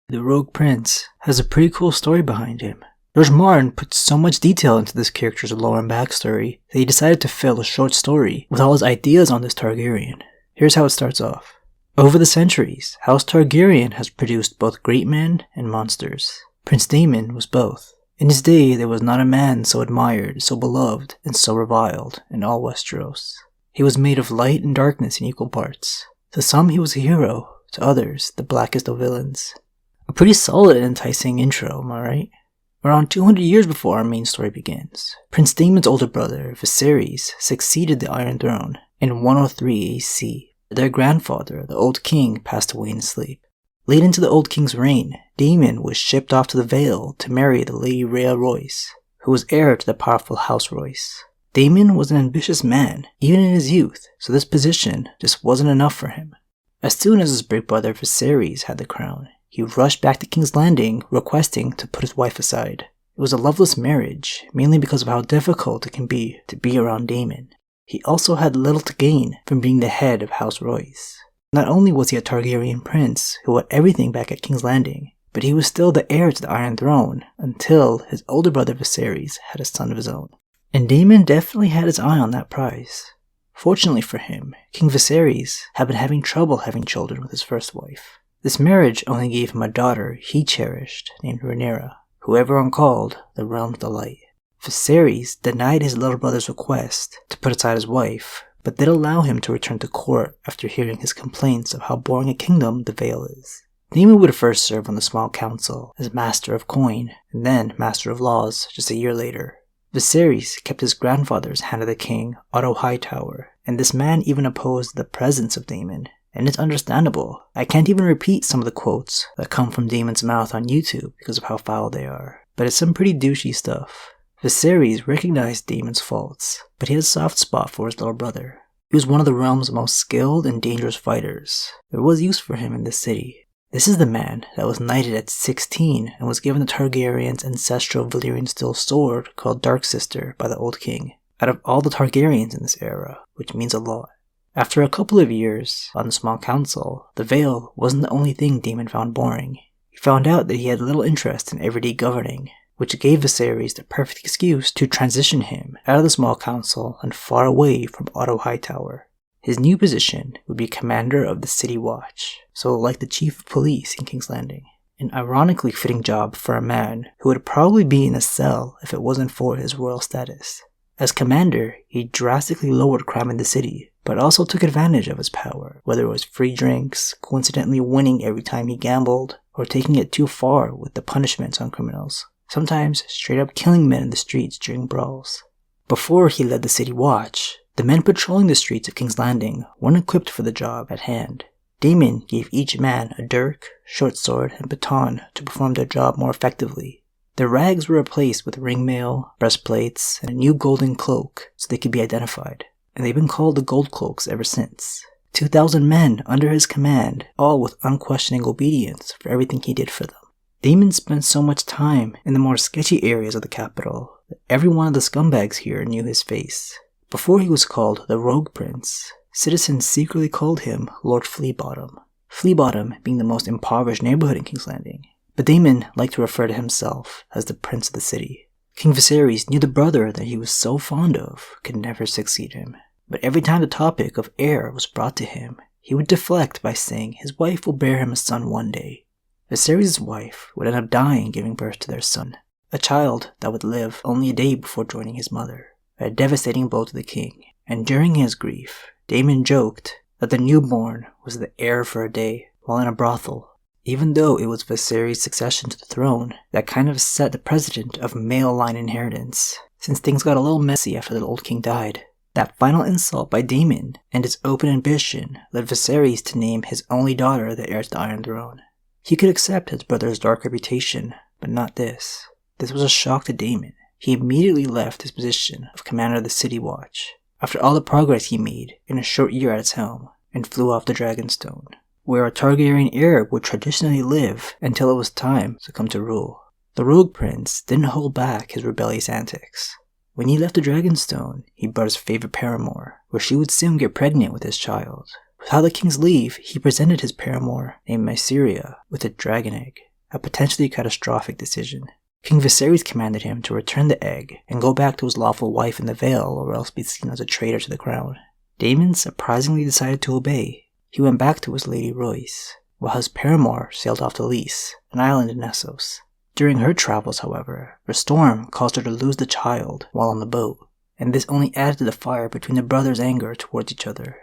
The Rogue Prince has a pretty cool story behind him. George Martin put so much detail into this character's lore and backstory that he decided to fill a short story with all his ideas on this Targaryen. Here's how it starts off. Over the centuries, House Targaryen has produced both great men and monsters. Prince Daemon was both. In his day, there was not a man so admired, so beloved, and so reviled in all Westeros. He was made of light and darkness in equal parts. To some he was a hero, to others the blackest of villains. A pretty solid and enticing intro, am I right? Around 200 years before our main story begins, Prince Daemon's older brother, Viserys, succeeded the Iron Throne in 103 AC. Their grandfather, the Old King, passed away in his sleep. Late into the Old King's reign, Daemon was shipped off to the Vale to marry the Lady Rhea Royce, who was heir to the powerful House Royce. Daemon was an ambitious man, even in his youth, so this position just wasn't enough for him. As soon as his big brother Viserys had the crown, he rushed back to King's Landing, requesting to put his wife aside. It was a loveless marriage, mainly because of how difficult it can be to be around Daemon. He also had little to gain from being the head of House Royce. Not only was he a Targaryen prince who had everything back at King's Landing, but he was still the heir to the Iron Throne until his older brother Viserys had a son of his own. And Daemon definitely had his eye on that prize. Fortunately for him, King Viserys had been having trouble having children with his first wife. This marriage only gave him a daughter he cherished named Rhaenyra, who everyone called the Realm's Delight. Viserys denied his little brother's request to put aside his wife, but did allow him to return to court after hearing his complaints of how boring a kingdom the Vale is. Daemon would first serve on the small council as Master of Coin, and then Master of Laws just a year later. Viserys kept his grandfather's hand of the king, Otto Hightower, and this man even opposed the presence of Daemon. And it's understandable. I can't even repeat some of the quotes that come from Daemon's mouth on YouTube because of how foul they are, but it's some pretty douchey stuff. Viserys recognized Daemon's faults, but he had a soft spot for his little brother. He was one of the realm's most skilled and dangerous fighters. There was use for him in this city. This is the man that was knighted at 16 and was given the Targaryen's ancestral Valyrian steel sword called Dark Sister by the Old King, out of all the Targaryens in this era, which means a lot. After a couple of years on the small council, the Vale wasn't the only thing Daemon found boring. He found out that he had little interest in everyday governing, which gave Viserys the perfect excuse to transition him out of the small council and far away from Otto Hightower. His new position would be commander of the City Watch, so like the chief of police in King's Landing. An ironically fitting job for a man who would probably be in a cell if it wasn't for his royal status. As commander, he drastically lowered crime in the city, but also took advantage of his power, whether it was free drinks, coincidentally winning every time he gambled, or taking it too far with the punishments on criminals, sometimes straight up killing men in the streets during brawls. Before he led the City Watch, the men patrolling the streets of King's Landing weren't equipped for the job at hand. Daemon gave each man a dirk, short sword, and baton to perform their job more effectively. Their rags were replaced with ringmail, breastplates, and a new golden cloak so they could be identified, and they've been called the Gold Cloaks ever since. 2,000 men under his command, all with unquestioning obedience for everything he did for them. Daemon spent so much time in the more sketchy areas of the capital that every one of the scumbags here knew his face. Before he was called the Rogue Prince, citizens secretly called him Lord Fleabottom. Fleabottom being the most impoverished neighborhood in King's Landing. But Daemon liked to refer to himself as the Prince of the City. King Viserys knew the brother that he was so fond of could never succeed him. But every time the topic of heir was brought to him, he would deflect by saying his wife will bear him a son one day. Viserys' wife would end up dying giving birth to their son, a child that would live only a day before joining his mother. A devastating blow to the king, and during his grief, Daemon joked that the newborn was the heir for a day while in a brothel, even though it was Viserys' succession to the throne that kind of set the precedent of male line inheritance, since things got a little messy after the Old King died. That final insult by Daemon and his open ambition led Viserys to name his only daughter the heir to the Iron Throne. He could accept his brother's dark reputation, but not this. This was a shock to Daemon. He immediately left his position of commander of the City Watch, after all the progress he made in a short year at its helm, and flew off to Dragonstone, where a Targaryen heir would traditionally live until it was time to come to rule. The Rogue Prince didn't hold back his rebellious antics. When he left the Dragonstone, he brought his favorite paramour, where she would soon get pregnant with his child. Without the king's leave, he presented his paramour, named Mysaria, with a dragon egg. a potentially catastrophic decision. King Viserys commanded him to return the egg and go back to his lawful wife in the Vale or else be seen as a traitor to the crown. Daemon surprisingly decided to obey. He went back to his lady Royce, while his paramour sailed off to Lys, an island in Essos. During her travels, however, a storm caused her to lose the child while on the boat, and this only added to the fire between the brothers' anger towards each other.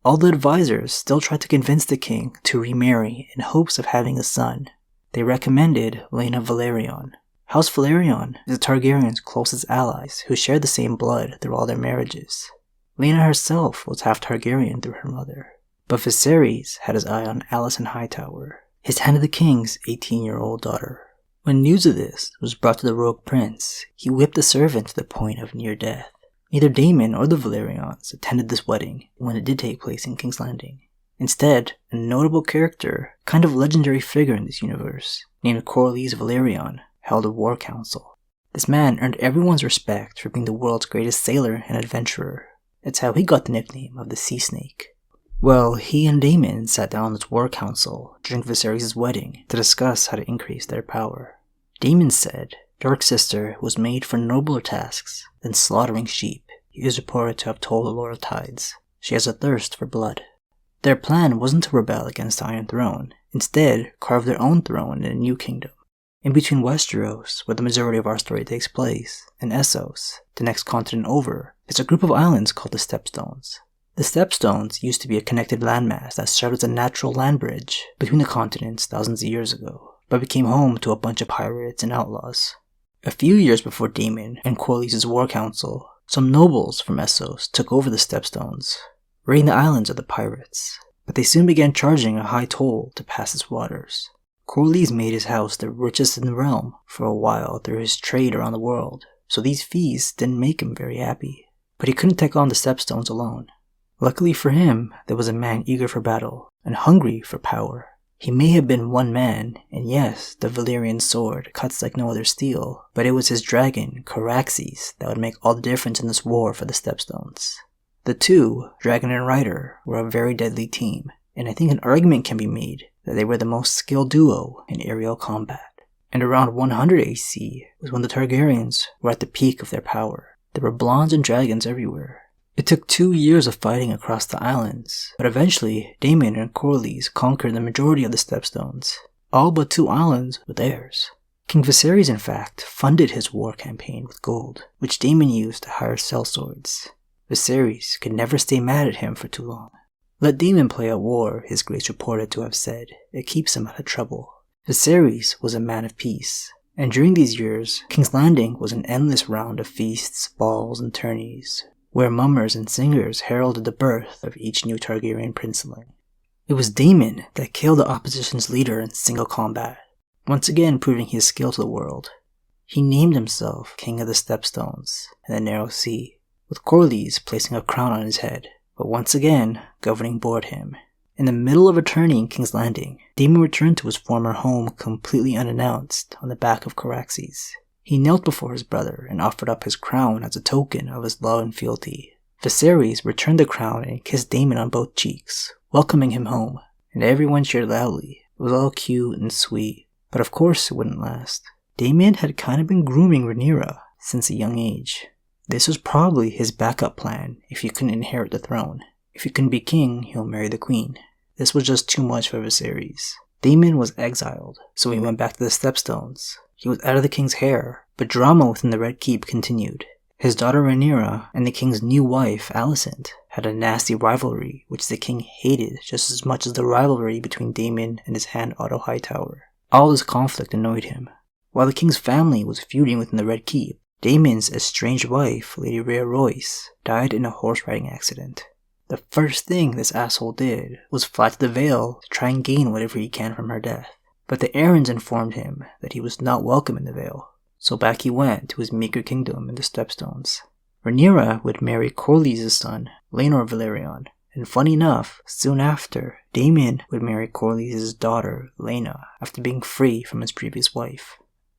All the advisors still tried to convince the king to remarry in hopes of having a son. They recommended Laena Velaryon. House Velaryon is the Targaryens' closest allies who shared the same blood through all their marriages. Laena herself was half Targaryen through her mother. But Viserys had his eye on Alicent Hightower, his hand of the king's 18-year-old daughter. When news of this was brought to the rogue prince, he whipped the servant to the point of near death. Neither Daemon or the Velaryons attended this wedding when it did take place in King's Landing. Instead, a notable character, kind of legendary figure in this universe, named Corlys Velaryon, held a war council. This man earned everyone's respect for being the world's greatest sailor and adventurer. That's how he got the nickname of the Sea Snake. Well, he and Daemon sat down on this war council during Viserys' wedding to discuss how to increase their power. Daemon said Dark Sister was made for nobler tasks than slaughtering sheep. He is reported to have told the Lord of Tides. She has a thirst for blood. Their plan wasn't to rebel against the Iron Throne, instead carve their own throne in a new kingdom. In between Westeros, where the majority of our story takes place, and Essos, the next continent over, is a group of islands called the Stepstones. The Stepstones used to be a connected landmass that served as a natural land bridge between the continents thousands of years ago, but became home to a bunch of pirates and outlaws. A few years before Daemon and Corlys' war council, some nobles from Essos took over the Stepstones, raiding the islands of the pirates, but they soon began charging a high toll to pass its waters. Corlys made his house the richest in the realm for a while through his trade around the world, so these fees didn't make him very happy. But he couldn't take on the Stepstones alone. Luckily for him, there was a man eager for battle and hungry for power. He may have been one man, and yes, the Valyrian sword cuts like no other steel, but it was his dragon, Caraxes, that would make all the difference in this war for the Stepstones. The two, Dragon and Rider, were a very deadly team, and I think an argument can be made that they were the most skilled duo in aerial combat. And around 100 AC was when the Targaryens were at the peak of their power. There were blondes and dragons everywhere. It took 2 years of fighting across the islands, but eventually Daemon and Corlys conquered the majority of the Stepstones. All but 2 islands were theirs. King Viserys, in fact, funded his war campaign with gold, which Daemon used to hire sellswords. Viserys could never stay mad at him for too long. Let Daemon play at war, his grace reported to have said. It keeps him out of trouble. Viserys was a man of peace, and during these years, King's Landing was an endless round of feasts, balls, and tourneys, where mummers and singers heralded the birth of each new Targaryen princeling. It was Daemon that killed the opposition's leader in single combat, once again proving his skill to the world. He named himself King of the Stepstones and the Narrow Sea, with Corlys placing a crown on his head, but once again, governing bored him. In the middle of a tourney in King's Landing, Daemon returned to his former home completely unannounced on the back of Caraxes. He knelt before his brother and offered up his crown as a token of his love and fealty. Viserys returned the crown and kissed Daemon on both cheeks, welcoming him home, and everyone cheered loudly. It was all cute and sweet, but of course it wouldn't last. Daemon had kind of been grooming Rhaenyra since a young age. This was probably his backup plan if he couldn't inherit the throne. If he couldn't be king, he'll marry the queen. This was just too much for Viserys. Daemon was exiled, so he went back to the Stepstones. He was out of the king's hair, but drama within the Red Keep continued. His daughter Rhaenyra and the king's new wife, Alicent, had a nasty rivalry which the king hated just as much as the rivalry between Daemon and his hand Otto Hightower. All this conflict annoyed him. While the king's family was feuding within the Red Keep, Daemon's estranged wife, Lady Rhea Royce, died in a horse-riding accident. The first thing this asshole did was fly to the Vale to try and gain whatever he can from her death. But the Arryns informed him that he was not welcome in the Vale, so back he went to his meager kingdom in the Stepstones. Rhaenyra would marry Corlys' son, Laenor Velaryon, and funny enough, soon after, Daemon would marry Corlys' daughter, Laena, after being free from his previous wife.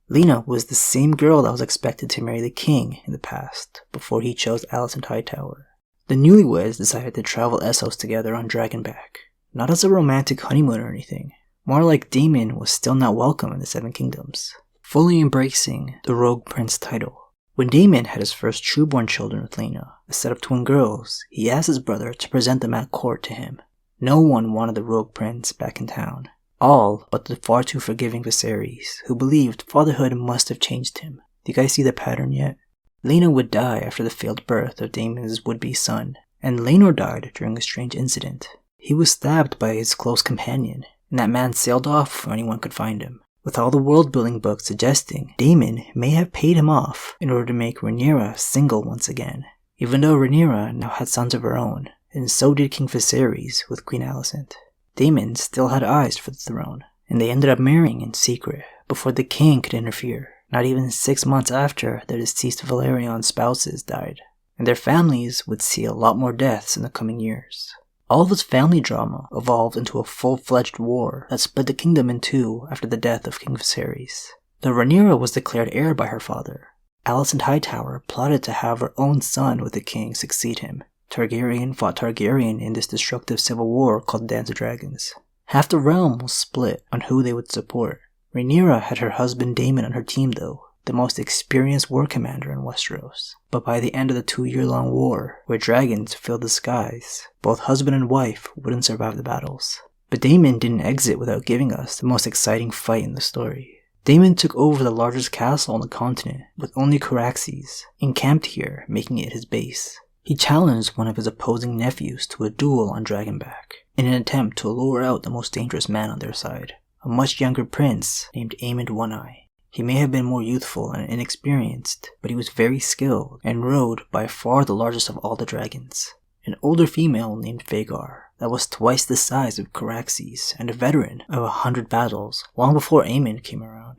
Laena was the same girl that was expected to marry the king in the past, before he chose Alicent Hightower. The newlyweds decided to travel Essos together on Dragonback, not as a romantic honeymoon or anything, More like Daemon was still not welcome in the Seven Kingdoms, fully embracing the Rogue Prince title. When Daemon had his first true-born children with Laena, a set of twin girls, he asked his brother to present them at court to him. No one wanted the Rogue Prince back in town. All but the far too forgiving Viserys, who believed fatherhood must have changed him. Do you guys see the pattern yet? Laena would die after the failed birth of Daemon's would-be son, and Laenor died during a strange incident. He was stabbed by his close companion, and that man sailed off before anyone could find him, with all the world-building books suggesting Daemon may have paid him off in order to make Rhaenyra single once again, even though Rhaenyra now had sons of her own, and so did King Viserys with Queen Alicent. Daemon still had eyes for the throne, and they ended up marrying in secret before the king could interfere, not even 6 months after their deceased Valyrian spouses died, and their families would see a lot more deaths in the coming years. All of this family drama evolved into a full-fledged war that split the kingdom in two after the death of King Viserys. Though Rhaenyra was declared heir by her father, Alicent Hightower plotted to have her own son with the king succeed him. Targaryen fought Targaryen in this destructive civil war called Dance of Dragons. Half the realm was split on who they would support. Rhaenyra had her husband Daemon on her team though, the most experienced war commander in Westeros. But by the end of the 2-year-long war, where dragons filled the skies, both husband and wife wouldn't survive the battles. But Daemon didn't exit without giving us the most exciting fight in the story. Daemon took over the largest castle on the continent, with only Caraxes encamped here, making it his base. He challenged one of his opposing nephews to a duel on Dragonback, in an attempt to lure out the most dangerous man on their side, a much younger prince named Aemond One-Eye. He may have been more youthful and inexperienced, but he was very skilled and rode by far the largest of all the dragons, an older female named Vhagar that was twice the size of Caraxes and a veteran of 100 battles long before Aemond came around.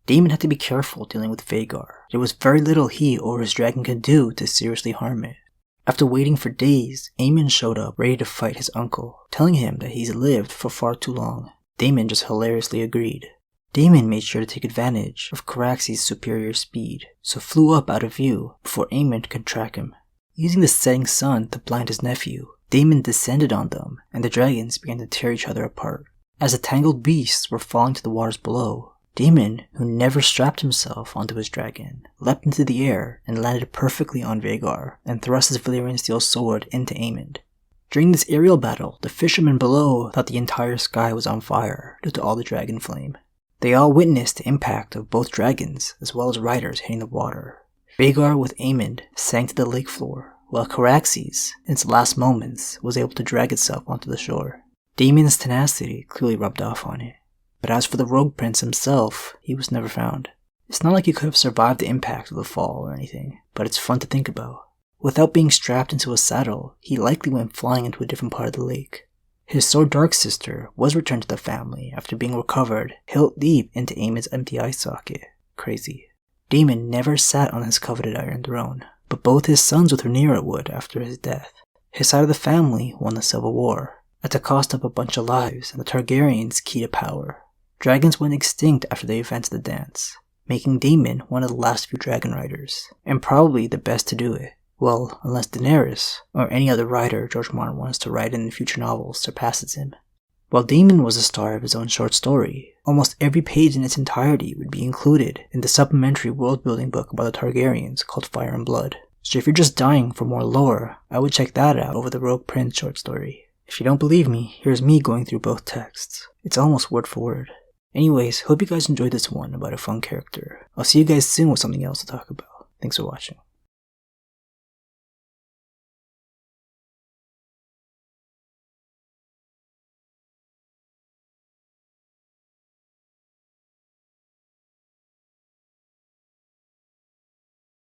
Daemon had to be careful dealing with Vhagar. There was very little he or his dragon could do to seriously harm it. After waiting for days, Aemond showed up ready to fight his uncle, telling him that he's lived for far too long. Daemon just hilariously agreed. Daemon made sure to take advantage of Caraxes' superior speed, so flew up out of view before Aemond could track him. Using the setting sun to blind his nephew, Daemon descended on them, and the dragons began to tear each other apart. As the tangled beasts were falling to the waters below, Daemon, who never strapped himself onto his dragon, leapt into the air and landed perfectly on Vhagar, and thrust his Valyrian steel sword into Aemond. During this aerial battle, the fishermen below thought the entire sky was on fire due to all the dragon flame. They all witnessed the impact of both dragons, as well as riders hitting the water. Vhagar with Aemond sank to the lake floor, while Caraxes, in its last moments, was able to drag itself onto the shore. Daemon's tenacity clearly rubbed off on it. But as for the Rogue Prince himself, he was never found. It's not like he could have survived the impact of the fall or anything, but it's fun to think about. Without being strapped into a saddle, he likely went flying into a different part of the lake. His so dark sister was returned to the family after being recovered hilt deep into Aemond's empty eye socket. Crazy. Daemon never sat on his coveted Iron Throne, but both his sons with Rhaenyra would after his death. His side of the family won the Civil War, at the cost of a bunch of lives and the Targaryens' key to power. Dragons went extinct after the events of the dance, making Daemon one of the last few dragon riders, and probably the best to do it. Well, unless Daenerys, or any other writer George Martin wants to write in future novels, surpasses him. While Daemon was the star of his own short story, almost every page in its entirety would be included in the supplementary world-building book about the Targaryens called Fire and Blood. So if you're just dying for more lore, I would check that out over the Rogue Prince short story. If you don't believe me, here's me going through both texts. It's almost word for word. Anyways, hope you guys enjoyed this one about a fun character. I'll see you guys soon with something else to talk about. Thanks for watching.